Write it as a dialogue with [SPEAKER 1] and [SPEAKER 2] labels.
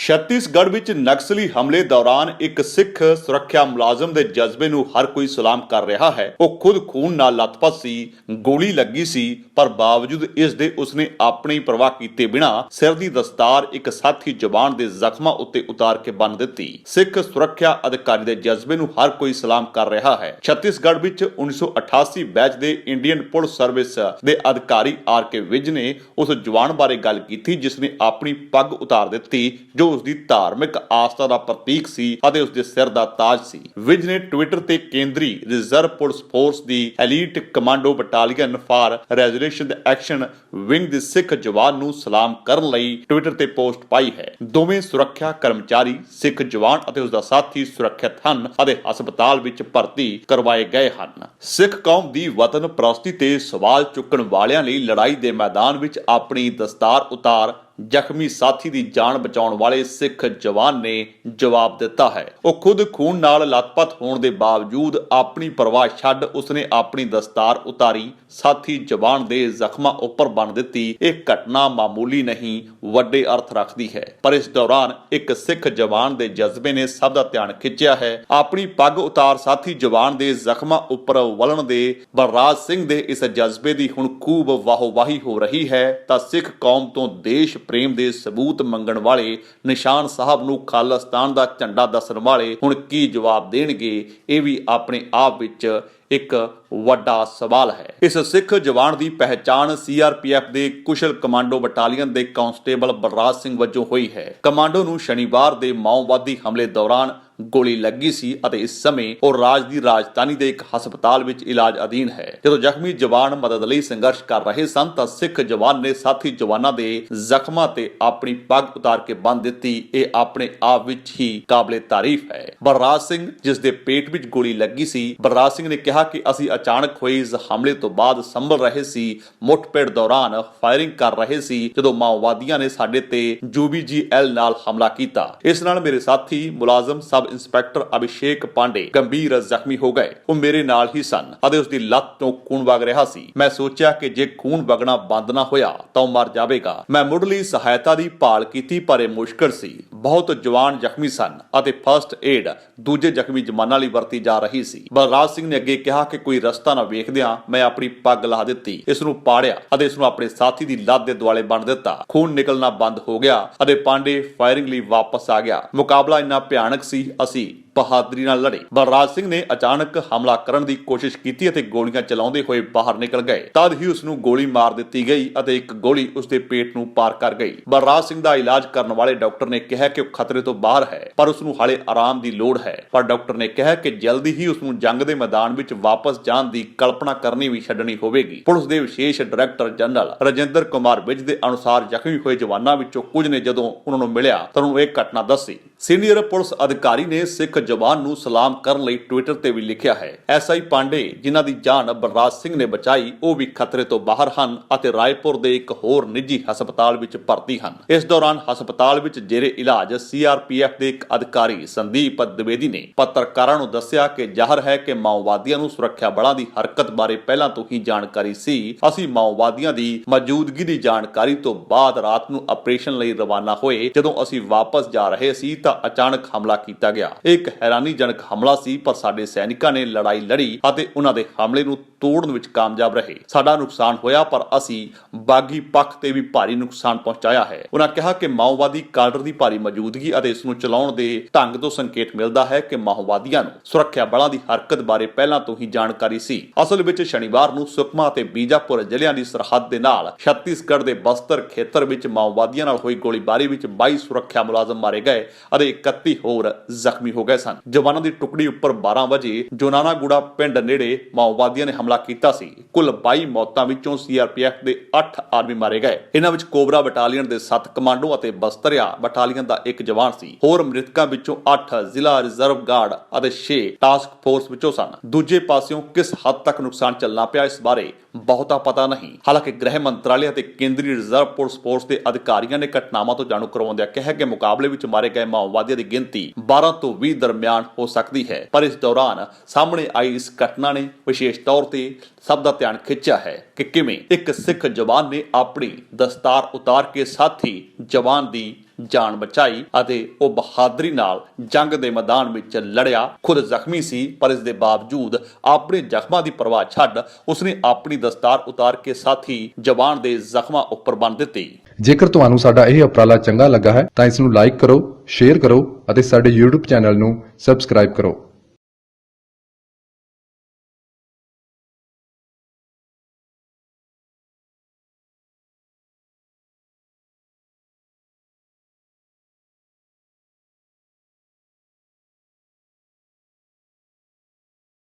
[SPEAKER 1] ਛੱਤੀਸਗੜ੍ਹ ਵਿੱਚ ਨਕਸਲੀ ਹਮਲੇ ਦੌਰਾਨ ਇੱਕ ਸਿੱਖ ਸੁਰੱਖਿਆ ਮੁਲਾਜ਼ਮ ਦੇ ਜਜ਼ਬੇ ਨੂੰ ਹਰ ਕੋਈ ਸਲਾਮ ਕਰ ਰਿਹਾ ਹੈ। ਉਹ ਖੁਦ ਖੂਨ ਨਾਲ ਲੱਥਪੱਥ ਸੀ, ਗੋਲੀ ਲੱਗੀ ਸੀ, ਪਰ ਬਾਵਜੂਦ ਇਸ ਦੇ ਉਸਨੇ ਆਪਣੀ ਪਰਵਾਹ ਕੀਤੇ ਬਿਨਾਂ ਸਿਰ ਦੀ ਦਸਤਾਰ ਇੱਕ ਸਾਥੀ ਜਵਾਨ ਦੇ ਜ਼ਖਮਾਂ ਉੱਤੇ ਉਤਾਰ ਕੇ ਬੰਨ੍ਹ ਦਿੱਤੀ। ਸਿੱਖ ਸੁਰੱਖਿਆ ਅਧਿਕਾਰੀ ਦੇ ਜਜ਼ਬੇ ਨੂੰ ਹਰ ਕੋਈ ਸਲਾਮ ਕਰ ਰਿਹਾ ਹੈ। ਛੱਤੀਸਗੜ੍ਹ ਵਿੱਚ 1988 ਬੈਚ ਦੇ ਇੰਡੀਅਨ ਪੁਲਿਸ ਸਰਵਿਸ ਦੇ ਅਧਿਕਾਰੀ ਆਰ.ਕੇ. ਵਿਜ ਨੇ ਉਸ ਜਵਾਨ ਬਾਰੇ ਗੱਲ ਕੀਤੀ ਜਿਸ ਨੇ ਆਪਣੀ ਪੱਗ ਉਤਾਰ ਦਿੱਤੀ ਜੋ ਉਸ ਦੀ ਧਾਰਮਿਕ ਆਸਥਾ ਦਾ ਪ੍ਰਤੀਕ ਸੀ ਅਤੇ ਉਸ ਦੇ ਸਿਰ ਦਾ ਤਾਜ ਸੀ। ਵਿਜ ਨੇ ਟਵਿੱਟਰ ਤੇ ਕੇਂਦਰੀ reserve police force the elite commando battalion for resolution action wing ਦੇ ਸਿੱਖ ਜਵਾਨ ਨੂੰ ਸਲਾਮ ਕਰਨ ਲਈ ਟਵਿੱਟਰ ਤੇ ਪੋਸਟ ਪਾਈ ਹੈ। ਦੋਵੇਂ ਸੁਰੱਖਿਆ ਕਰਮਚਾਰੀ ਸਿੱਖ ਜਵਾਨ ਅਤੇ ਉਸ ਦਾ ਸਾਥੀ ਸੁਰੱਖਿਅਤ ਹਨ ਅਤੇ ਹਸਪਤਾਲ ਵਿੱਚ ਭਰਤੀ ਕਰਵਾਏ ਗਏ ਹਨ। ਸਿੱਖ ਕੌਮ ਦੀ ਵਤਨ ਪ੍ਰਸਤੀ ਤੇ ਸਵਾਲ ਚੁੱਕਣ ਵਾਲਿਆਂ ਲਈ ਲੜਾਈ ਦੇ ਮੈਦਾਨ ਵਿੱਚ ਆਪਣੀ ਦਸਤਾਰ ਉਤਾਰ ਜ਼ਖਮੀ ਸਾਥੀ ਦੀ ਜਾਨ ਬਚਾਉਣ ਵਾਲੇ ਸਿੱਖ ਜਵਾਨ ਨੇ ਜਵਾਬ ਦਿੱਤਾ ਹੈ। ਉਹ ਖੁਦ ਖੂਨ ਨਾਲ ਲੱਥਪੱਥ ਹੋਣ ਦੇ ਬਾਵਜੂਦ ਆਪਣੀ ਪਰਵਾਹ ਛੱਡ ਉਸਨੇ ਆਪਣੀ ਦਸਤਾਰ ਉਤਾਰੀ, ਸਾਥੀ ਜਵਾਨ ਦੇ ਜ਼ਖਮਾਂ ਉੱਪਰ ਬੰਨ੍ਹ ਦਿੱਤੀ। ਇਹ ਘਟਨਾ ਮਾਮੂਲੀ ਨਹੀਂ, ਵੱਡੇ ਅਰਥ ਰੱਖਦੀ ਹੈ। ਪਰ ਇਸ ਦੌਰਾਨ ਇੱਕ ਸਿੱਖ ਜਵਾਨ ਦੇ ਜਜ਼ਬੇ ਨੇ ਸਭ ਦਾ ਧਿਆਨ ਖਿੱਚਿਆ ਹੈ। ਆਪਣੀ ਪੱਗ ਉਤਾਰ ਸਾਥੀ ਜਵਾਨ ਦੇ ਜ਼ਖਮਾਂ ਉੱਪਰ ਵਲਣ ਦੇ ਬਲਰਾਜ ਸਿੰਘ ਦੇ ਇਸ ਜਜ਼ਬੇ ਦੀ ਹੁਣ ਖੂਬ ਵਾਹੋ-ਵਾਹੀ ਹੋ ਰਹੀ ਹੈ ਤਾਂ ਸਿੱਖ ਕੌਮ ਤੋਂ ਦੇਸ਼ ਪ੍ਰੇਮ ਦੇ ਸਬੂਤ ਮੰਗਣ ਵਾਲੇ ਨਿਸ਼ਾਨ ਸਾਹਿਬ ਨੂੰ ਖਾਲਿਸਤਾਨ ਦਾ ਝੰਡਾ ਦੱਸਣ ਵਾਲੇ ਹੁਣ ਕੀ ਜਵਾਬ ਦੇਣਗੇ, ਇਹ ਵੀ ਆਪਣੇ ਆਪ ਵਿੱਚ ਇੱਕ ਵੱਡਾ ਸਵਾਲ ਹੈ। ਇਸ ਸਿੱਖ ਜਵਾਨ ਦੀ ਪਹਿਚਾਣ CRPF ਦੇ ਕੁਸ਼ਲ ਕਮਾਂਡੋ ਬਟਾਲੀਅਨ ਦੇ ਕਾਂਸਟੇਬਲ ਬਲਰਾਜ ਸਿੰਘ ਵਜੋਂ ਹੋਈ ਹੈ। ਕਮਾਂਡੋ ਨੂੰ ਸ਼ਨੀਵਾਰ ਦੇ ਮਾਓਵਾਦੀ ਹਮਲੇ ਦੌਰਾਨ ਗੋਲੀ ਲੱਗੀ ਸੀ ਅਤੇ ਇਸ ਸਮੇਂ ਉਹ ਰਾਜ ਦੀ ਰਾਜਧਾਨੀ ਦੇ ਇੱਕ ਹਸਪਤਾਲ ਵਿੱਚ ਇਲਾਜ ਅਧੀਨ ਹੈ। ਜਦੋਂ ਜ਼ਖਮੀ ਜਵਾਨ ਮਦਦ ਲਈ ਸੰਘਰਸ਼ ਕਰ ਰਹੇ ਸਨ ਤਾਂ ਸਿੱਖ ਜਵਾਨ ਨੇ ਸਾਥੀ ਜਵਾਨਾਂ ਦੇ ਜ਼ਖਮਾਂ ਤੇ ਆਪਣੀ ਪੱਗ ਉਤਾਰ ਕੇ ਬੰਨ੍ਹ ਦਿੱਤੀ। ਇਹ ਆਪਣੇ ਆਪ ਵਿੱਚ ਹੀ ਕਾਬਲੇ ਤਾਰੀਫ ਹੈ। ਬਲਰਾਜ ਸਿੰਘ ਜਿਸ ਦੇ ਪੇਟ ਵਿੱਚ ਗੋਲੀ ਲੱਗੀ ਸੀ, ਬਲਰਾਜ ਸਿੰਘ ਨੇ ਕਿਹਾ ਕਿ ਅਸੀਂ ਅਚਾਨਕ ਹੋਏ ਇਸ ਹਮਲੇ ਤੋਂ ਬਾਅਦ ਸੰਭਲ ਰਹੇ ਸੀ, ਮੁੱਠਭੇੜ ਦੌਰਾਨ ਫਾਇਰਿੰਗ ਕਰ ਰਹੇ ਸੀ ਜਦੋਂ ਮਾਓਵਾਦੀਆਂ ਨੇ ਸਾਡੇ ਤੇ UBGL ਨਾਲ ਹਮਲਾ ਕੀਤਾ। ਇਸ ਨਾਲ ਮੇਰੇ ਸਾਥੀ ਮੁਲਾਜ਼ਮ ਸਬ ਇੰਸਪੈਕਟਰ ਅਭਿਸ਼ੇਕ ਪਾਂਡੇ ਗੰਭੀਰ ਜ਼ਖਮੀ ਹੋ ਗਏ। ਉਹ ਮੇਰੇ ਨਾਲ ਹੀ ਸਨ ਅਤੇ ਉਸ ਦੀ ਲੱਤ ਤੋਂ ਖੂਨ ਵਗ ਰਿਹਾ ਸੀ। ਮੈਂ ਸੋਚਿਆ ਕਿ ਜੇ ਖੂਨ ਵਗਣਾ ਬੰਦ ਨਾ ਹੋਇਆ ਤਾਂ ਉਹ ਮਰ ਜਾਵੇਗਾ। ਮੈਂ ਮੁੱਢਲੀ ਸਹਾਇਤਾ ਦੀ ਭਾਲ ਕੀਤੀ ਪਰ ਇਹ ਮੁਸ਼ਕਲ ਸੀ। ਬਹੁਤ ਜਵਾਨ ਜ਼ਖਮੀ ਸਨ ਅਤੇ ਫਸਟ ਏਡ ਦੂਜੇ ਜ਼ਖਮੀ ਜਵਾਨਾਂ ਲਈ ਵਰਤੀ ਜਾ ਰਹੀ ਸੀ। ਬਲਰਾਜ ਸਿੰਘ ਨੇ ਅੱਗੇ ਕਿਹਾ ਕਿ ਕੋਈ ਰਸਤਾ ਨਾ ਵੇਖਦਿਆਂ ਮੈਂ ਆਪਣੀ ਪੱਗ ਲਾ ਦਿੱਤੀ, ਇਸ ਨੂੰ ਪਾੜਿਆ ਅਤੇ ਇਸ ਨੂੰ ਆਪਣੇ ਸਾਥੀ ਦੀ ਲੱਤ ਦੇ ਦੁਆਲੇ ਬੰਨ੍ਹ ਦਿੱਤਾ। ਖੂਨ ਨਿਕਲਣਾ ਬੰਦ ਹੋ ਗਿਆ ਅਤੇ ਪਾਂਡੇ ਫਾਇਰਿੰਗ ਲਈ ਵਾਪਸ ਆ ਗਿਆ। ਮੁਕਾਬਲਾ ਇੰਨਾ ਭਿਆਨਕ ਸੀ, ਅਸੀਂ ਬਹਾਦਰੀ ਨਾਲ ਲੜੇ। ਬਲਰਾਜ ਸਿੰਘ ਨੇ ਅਚਾਨਕ ਹਮਲਾ ਕਰਨ ਦੀ ਕੋਸ਼ਿਸ਼ ਕੀਤੀ ਅਤੇ ਗੋਲੀਆਂ ਚਲਾਉਂਦੇ ਹੋਏ ਬਾਹਰ ਨਿਕਲ ਗਏ। ਤਦ ਹੀ ਉਸ ਨੂੰ ਗੋਲੀ ਮਾਰ ਦਿੱਤੀ ਗਈ ਅਤੇ ਇੱਕ ਗੋਲੀ ਉਸ ਦੇ ਪੇਟ ਨੂੰ ਪਾਰ ਕਰ ਗਈ। ਬਲਰਾਜ ਸਿੰਘ ਦਾ ਇਲਾਜ ਕਰਨ ਵਾਲੇ ਡਾਕਟਰ ਨੇ ਕਿਹਾ ਕਿ ਉਹ ਖਤਰੇ ਤੋਂ ਬਾਹਰ ਹੈ ਪਰ ਉਸ ਨੂੰ ਹਾਲੇ ਆਰਾਮ ਦੀ ਲੋੜ ਹੈ। ਪਰ ਡਾਕਟਰ ਨੇ ਕਿਹਾ ਕਿ ਜਲਦੀ ਹੀ ਉਸ ਨੂੰ ਜੰਗ ਦੇ ਮੈਦਾਨ ਵਿੱਚ ਵਾਪਸ ਜਾਣ ਦੀ ਕਲਪਨਾ ਕਰਨੀ ਵੀ ਛੱਡਣੀ ਹੋਵੇਗੀ। ਪੁਲਿਸ ਦੇ ਵਿਸ਼ੇਸ਼ ਡਾਇਰੈਕਟਰ ਜਨਰਲ ਰਜਿੰਦਰ ਕੁਮਾਰ ਵਿਜ ਦੇ ਅਨੁਸਾਰ ਜ਼ਖਮੀ ਹੋਏ ਜਵਾਨਾਂ ਵਿੱਚੋਂ ਕੁਝ ਨੇ ਜਦੋਂ ਉਹਨਾਂ ਨੂੰ ਮਿਲਿਆ ਤਾਂ ਉਹਨੂੰ ਇਹ ਘਟਨਾ ਦੱਸੀ। ਸੀਨੀਅਰ ਪੁਲਿਸ ਅਧਿਕਾਰੀ ਨੇ ਸਿੱਖ ਜਵਾਨ ਨੂੰ ਸਲਾਮ ਕਰਨ ਲਈ ਟਵਿੱਟਰ ਤੇ ਵੀ ਲਿਖਿਆ ਹੈ। SI ਪਾਂਡੇ ਜਿਨ੍ਹਾਂ ਦੀ ਜਾਨ ਬਲਰਾਜ ਸਿੰਘ ਨੇ ਬਚਾਈ ਉਹ ਵੀ ਖਤਰੇ ਤੋਂ ਬਾਹਰ ਹਨ ਅਤੇ ਰਾਏਪੁਰ ਦੇ ਇੱਕ ਹੋਰ ਨਿੱਜੀ ਹਸਪਤਾਲ ਵਿੱਚ ਭਰਤੀ ਹਨ। ਇਸ ਦੌਰਾਨ ਹਸਪਤਾਲ ਵਿੱਚ ਜੇਰੇ ਇਲਾਜ CRPF ਦੇ ਇੱਕ ਅਧਿਕਾਰੀ ਸੰਦੀਪ ਦਵੇਦੀ ਨੇ ਪੱਤਰਕਾਰਾਂ ਨੂੰ ਦੱਸਿਆ ਕਿ ਜ਼ਾਹਰ ਹੈ ਕਿ ਮਾਓਵਾਦੀਆਂ ਨੂੰ ਸੁਰੱਖਿਆ ਬਲਾਂ ਦੀ ਹਰਕਤ ਬਾਰੇ ਪਹਿਲਾਂ ਤੋਂ ਹੀ ਜਾਣਕਾਰੀ ਸੀ। ਅਸੀਂ ਮਾਓਵਾਦੀਆਂ ਦੀ ਮੌਜੂਦਗੀ ਦੀ ਜਾਣਕਾਰੀ ਤੋਂ ਬਾਅਦ ਰਾਤ ਨੂੰ ਆਪਰੇਸ਼ਨ ਲਈ ਰਵਾਨਾ ਹੋਏ। ਜਦੋਂ ਅਸੀਂ ਵਾਪਸ ਜਾ ਰਹੇ ਸੀ ਤਾਂ ਅਚਾਨਕ ਹਮਲਾ ਕੀਤਾ ਗਿਆ। ਇੱਕ ਹੈਰਾਨੀਜਨਕ ਹਮਲਾ ਸੀ ਪਰ ਸਾਡੇ ਸੈਨਿਕਾਂ ਨੇ ਲੜਾਈ ਲੜੀ ਅਤੇ ਉਹਨਾਂ ਦੇ ਹਮਲੇ ਨੂੰ ਤੋੜਨ ਵਿੱਚ ਕਾਮਯਾਬ ਰਹੇ। ਸਾਡਾ ਨੁਕਸਾਨ ਹੋਇਆ ਪਰ ਅਸੀਂ ਬਾਗੀ ਪੱਖ ਤੇ ਵੀ ਭਾਰੀ ਨੁਕਸਾਨ ਪਹੁੰਚਾਇਆ ਹੈ। ਉਹਨਾਂ ਕਿਹਾ ਕਿ ਮਾਓਵਾਦੀ ਕਾਡਰ ਦੀ ਭਾਰੀ ਮੌਜੂਦਗੀ ਅਤੇ ਇਸ ਨੂੰ ਚਲਾਉਣ ਦੇ ਢੰਗ ਤੋਂ ਸੰਕੇਤ ਮਿਲਦਾ ਹੈ ਕਿ ਮਾਓਵਾਦੀਆਂ ਨੂੰ ਸੁਰੱਖਿਆ ਬਲਾਂ ਦੀ ਹਰਕਤ ਬਾਰੇ ਪਹਿਲਾਂ ਤੋਂ ਹੀ ਜਾਣਕਾਰੀ ਸੀ। ਅਸਲ ਵਿੱਚ ਸ਼ਨੀਵਾਰ ਨੂੰ ਸੁਕਮਾ ਅਤੇ ਬੀਜਾਪੁਰ ਜ਼ਿਲ੍ਹਿਆਂ ਦੀ ਸਰਹੱਦ ਦੇ ਨਾਲ ਛੱਤੀਸਗੜ੍ਹ ਦੇ ਬਸਤਰ ਖੇਤਰ ਵਿੱਚ ਮਾਓਵਾਦੀਆਂ ਨਾਲ ਹੋਈ ਗੋਲੀਬਾਰੀ ਵਿੱਚ 22 ਸੁਰੱਖਿਆ ਮੁਲਾਜ਼ਮ ਮਾਰੇ ਗਏ ਅਤੇ 31 ਹੋਰ ਜ਼ਖਮੀ ਹੋ ਗਏ ਸਨ। ਜਵਾਨਾਂ ਦੀ ਟੁਕੜੀ ਉੱਪਰ 12 ਵਜੇ ਜੋਨਾਨਾਗੁੜਾ ਪਿੰਡ ਨੇੜੇ ਮਾਓਵਾਦੀਆਂ ਨੇ ਹਮਲਾ ਕੀਤਾ ਸੀ। ਕੁੱਲ 22 ਮੌਤਾਂ ਵਿੱਚੋਂ CRPF ਦੇ 8 ਆਰਮੀ ਮਾਰੇ ਗਏ। ਇਹਨਾਂ ਵਿੱਚ ਕੋਬਰਾ ਬਟਾਲੀਅਨ ਦੇ 7 ਕਮਾਂਡੋ ਅਤੇ ਬਸਤਰਿਆ ਬਟਾਲੀਅਨ ਦਾ 1 ਜਵਾਨ ਸੀ। ਹੋਰ ਮ੍ਰਿਤਕਾਂ ਵਿੱਚੋਂ 8 ਜ਼ਿਲ੍ਹਾ ਰਿਜ਼ਰਵ ਗਾਰਡ ਅਤੇ 6 ਟਾਸਕ ਫੋਰਸ ਵਿੱਚੋਂ ਸਨ। ਦੂਜੇ ਪਾਸਿਓਂ ਕਿਸ ਹੱਦ ਤੱਕ ਨੁਕਸਾਨ ਚੱਲਣਾ ਪਿਆ ਇਸ ਬਾਰੇ ਬਹੁਤਾ ਪਤਾ ਨਹੀਂ। ਹਾਲਾਂਕਿ ਗ੍ਰਹਿ ਮੰਤਰਾਲੇ ਅਤੇ ਕੇਂਦਰੀ ਰਿਜ਼ਰਵ ਪੁਲਿਸ ਫੋਰਸ ਦੇ ਅਧਿਕਾਰੀਆਂ ਨੇ ਘਟਨਾਵਾਂ ਤੋਂ ਜਾਣੂ ਕਰਵਾਉਂਦਿਆਂ ਕਿਹਾ ਕਿ ਮੁਕਾਬਲੇ ਵਿੱਚ ਮਾਰੇ ਗਏ ਮਾਓਵਾਦੀਆਂ ਦੀ ਗਿਣਤੀ 12 ਤੋਂ 20 ਦਰਮਿਆਨ ਹੋ ਸਕਦੀ ਹੈ। ਪਰ ਇਸ ਦੌਰਾਨ ਸਾਹਮਣੇ ਆਈ ਇਸ ਘਟਨਾ ਨੇ ਵਿਸ਼ੇਸ਼ ਤੌਰ ਤੇ ਸਭ ਦਾ ਧਿਆਨ ਖਿੱਚਿਆ ਹੈ ਕਿ ਕਿਵੇਂ ਇੱਕ ਸਿੱਖ ਜਵਾਨ ਨੇ ਆਪਣੀ ਦਸਤਾਰ ਉਤਾਰ ਕੇ ਸਾਥੀ ਜਵਾਨ ਦੀ ਜਾਨ ਬਚਾਈ ਅਤੇ ਉਹ ਬਹਾਦਰੀ ਨਾਲ ਜੰਗ ਦੇ ਮੈਦਾਨ ਵਿੱਚ ਲੜਿਆ। ਖੁਦ ਜ਼ਖਮੀ ਸੀ ਪਰ ਇਸ ਦੇ ਬਾਵਜੂਦ ਆਪਣੇ ਜ਼ਖਮਾਂ ਦੀ ਪਰਵਾਹ ਛੱਡ ਉਸਨੇ ਆਪਣੀ ਦਸਤਾਰ ਉਤਾਰ ਕੇ ਸਾਥੀ ਜਵਾਨ ਦੇ ਜ਼ਖਮਾਂ ਉੱਪਰ ਬੰਨ੍ਹ ਦਿੱਤੀ।
[SPEAKER 2] ਜੇਕਰ ਤੁਹਾਨੂੰ ਸਾਡਾ ਇਹ ਉਪਰਾਲਾ ਚੰਗਾ ਲੱਗਾ ਹੈ ਤਾਂ ਇਸ ਨੂੰ ਲਾਈਕ ਕਰੋ, ਸ਼ੇਅਰ ਕਰੋ ਅਤੇ ਸਾਡੇ YouTube ਚੈਨਲ ਨੂੰ ਸਬਸਕ੍ਰਾਈਬ ਕਰੋ।